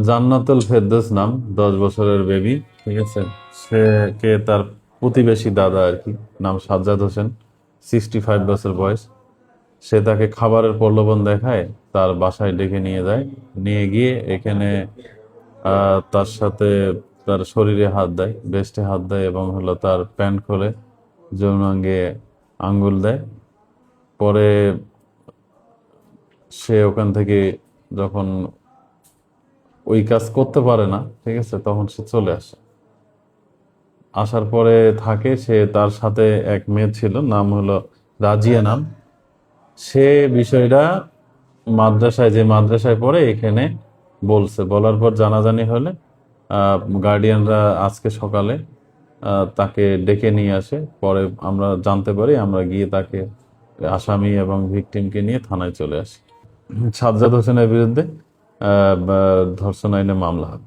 জান্নাতুল ফেরদৌস নাম, 10 বছরের বেবি। ঠিক আছে, সে কে তার প্রতিবেশী দাদা আর কি, নাম সাজ্জাদ হোসেন, 65 বছর বয়স। সে তাকে খাবারের প্রলোভন দেখায়, তার বাসায় ডেকে নিয়ে যায়। নিয়ে গিয়ে এখানে তার সাথে তার শরীরে হাত দেয়, ব্রেস্টে হাত দেয় এবং হলো তার প্যান্ট খোলে, যৌনাঙ্গে আঙ্গুল দেয়। পরে সে ওখান থেকে যখন ওই কাজ করতে পারে না, ঠিক আছে, তখন সে চলে আসে। আসার পরে থাকে সে, তার সাথে এক মেয়ে ছিল, নাম হলো রাজিয়া নাম। সে বিষয়টা মাদ্রাসায়, যে মাদ্রাসায় পড়ে, এখানে বলছে। বলার পর জানাজানি হলে গার্ডিয়ানরা আজকে সকালে তাকে ডেকে নিয়ে আসে। পরে আমরা জানতে পারি, আমরা গিয়ে তাকে, আসামি এবং ভিকটিমকে নিয়ে থানায় চলে আসি। সাজ্জাদ হোসেনের বিরুদ্ধে ধর্ষণ আইনে মামলা হয়।